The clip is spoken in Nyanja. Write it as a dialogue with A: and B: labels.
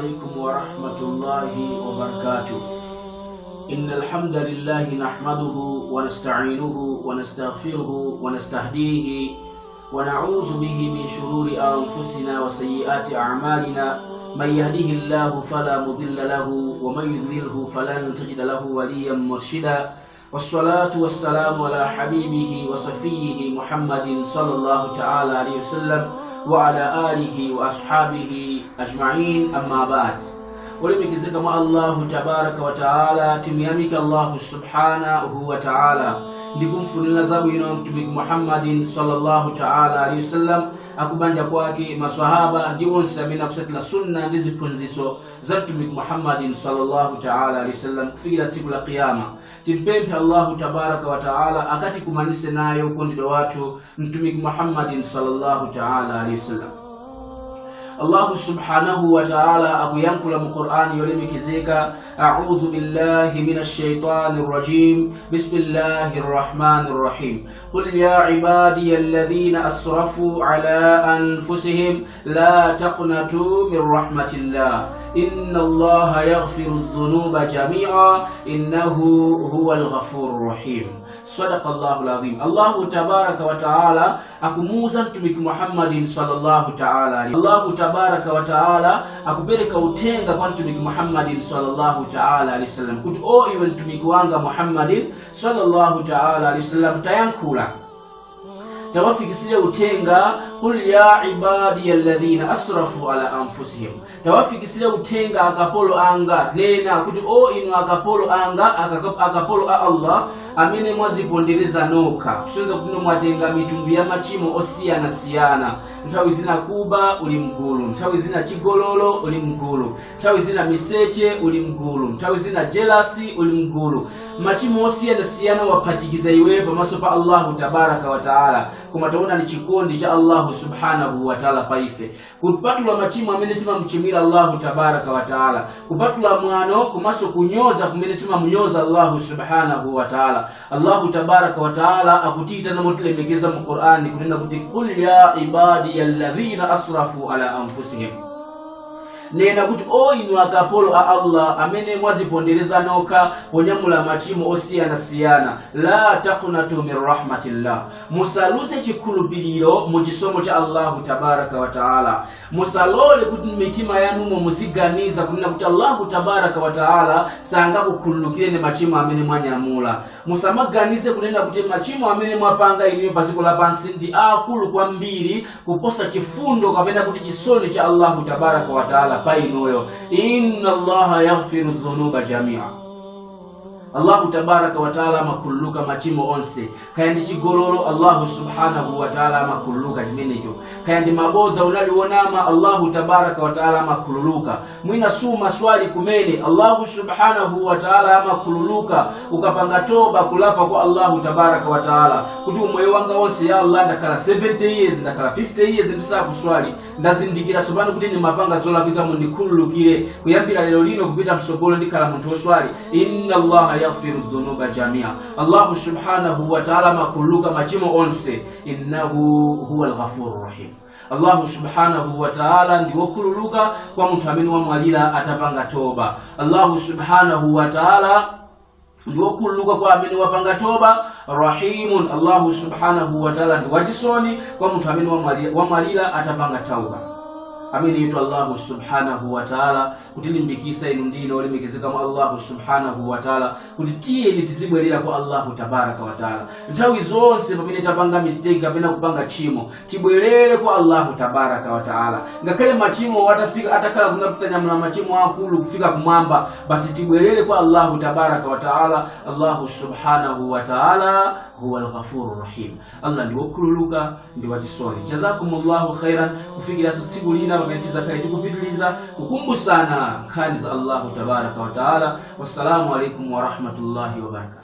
A: عليكم ورحمة الله وبركاته. إن الحمد لله نحمده ونستعينه ونستغفره ونستهديه ونعوذ به من شرور أنفسنا وسيئات أعمالنا. من يهده الله فلا مضل له ومن يضلله فلن تجد له وليا مرشدا. والصلاة والسلام على حبيبه وصفيه محمد صلى الله تعالى عليه وسلم وعلى آله وأصحابه أجمعين. أما بعد. ولمكزك مع الله تبارك وتعالى تميامك الله سبحانه وتعالى ndikumfunila zabu ino mtumiki Muhammadin sallallahu ta'ala alayhi wasallam akubanja kwake maswahaba ndi wonse amene akusatira sunna ndi ziphunzitso za mtumiki Muhammadin sallallahu ta'ala alayhi wasallam kufikira tsiku la kiyama. Timpemphe Allah tabaraka wa ta'ala akati kumanise nayo ukondedwe watu mtumiki Muhammadin sallallahu ta'ala alayhi wasallam. Allah subhanahu wa ta'ala akuyankula mu Qur'ani yolemekezeka, a'udhu billahi minash shaitanir rajim, bismillahir rahmanir rahim. Qul ya ibadiyalladhina asrafu ala anfusihim la taqnatu min rahmatillah, inna Allaha yaghfiru dhunuba jami'a innahu huwal ghafurur rahim. Sadaqallahul azim. Allah tabaraka wa ta'ala akumuza mtumiki Muhammadin sallallahu ta'ala alayhi. Allah tabaraka wa ta'ala akupeleka utenga kwa mtumiki Muhammadin sallallahu ta'ala alayhi wasallam kuti o iwe mtumiki wanga Muhammadin sallallahu ta'ala alayhi wasallam tayankula tawafikisile utenga, qul ya ibadiyalladhina asrafu ala anfusihim, tawafikisile utenga akapolo anga nena kuti o inu akapolo anga akapolo a Allah amene mwazipondereza noka kusonza kuti mwatenga mitundu ya machimo osiyana siyana. Nthawi zina kuba uli mgulu, nthawi zina chigololo uli mgulu, nthawi zina miseche uli mgulu, nthawi zina jealousy uli mgulu. Machimo osiyana siyana wapatikiza iwe pamaso pa Allah tabaraka wa ta'ala. Kuma taona ni chikondi cha Allah subhanahu wa ta'ala paife kupatula machimo amene timamchimira Allah tabaraka wa ta'ala, kupatula mwano kumaso kunyoza kumene timamnyoza Allah subhanahu wa ta'ala. Allah tabaraka wa ta'ala akutita na motulemekeza mu Qur'ani kunena kuti qul ya ibadiyalladhina asrafu ala anfusihim, nena kuti o inu akapolo a Allah amene mwazipondereza noka ponyamula machimo osiyana siyana, la taqnatu min rahmatillah, musaluse chikhulupiriro mu chisomo cha Allah tabaraka wa ta'ala. Musalole kuti mitima yanu muziganiza kunena kuti Allah tabaraka wa ta'ala sanga kukhululukireni machimo amene mwanyamula. Musamaganize kunena kuti machimo amene mwapanga inu paziko lapansi ndi akulu kwambiri kuposa chifundo kapena kuti chisoni cha Allah tabaraka wa ta'ala painoyo. Inna Allaha yaghfiru dhunuba jami'a. Allah tabaraka wa ta'ala makulluka machimo onse. Kaya ndi chigololo Allah subhanahu wa ta'ala makulluka chimenecho. Kaya ndi maboza unaliwonama Allah tabaraka wa ta'ala makulluka. Mwina suma swali kumene Allah subhanahu wa ta'ala makulluka ukapanga toba kulapa kwa Allah tabaraka wa ta'ala kuti moyo wanga wonse ya Allah ndakala 70 years ndakala 50 years ndisa kuswali ndazindikira sobano kuti ni mapanga zola pika mundikululukire kuyambira lero lino kupita msogolo ndikala muntu oswali. Inna Allah yaghfiru dhunuba jami'a. Allah subhanahu wa ta'ala makulluka machimo onse, innahu huwal ghafurur rahim. Allah subhanahu wa ta'ala ndiwo kululuka kwa mtu amene wamwalira atapanga toba. Allah subhanahu wa ta'ala ndiwo kululuka kwa amene wapanga toba. Rahimun, Allah subhanahu wa ta'ala ndiwo wachisoni kwa mtu amene wamwalira atapanga tauba. Amini yitu Allah subhanahu wa ta'ala kutilimbikisa inu ndino olemekezeka mu Allah subhanahu wa ta'ala kutitie tizibwerera kwa Allah tabaraka wa ta'ala. Nthawi zonse pamene tapanga mistake kapena kupanga chimo tibwerere kwa Allah tabaraka wa ta'ala. Ngakhale machimo watafika atakala kunapita nyamula machimo akulu kufika kumwamba, basi tibwerere kwa Allah tabaraka wa ta'ala. Allah subhanahu wa ta'ala huwal ghafurur rahim. Allah ndiwo kululuka ndiwo chisoni. Jazakumullahu khairan. Kufikira siku lina wakatiza kai tukupitiliza kukumbusana khani za Allah tabaraka wa ta'ala. Wassalamu alaikum wa rahmatullahi wa barakatuh.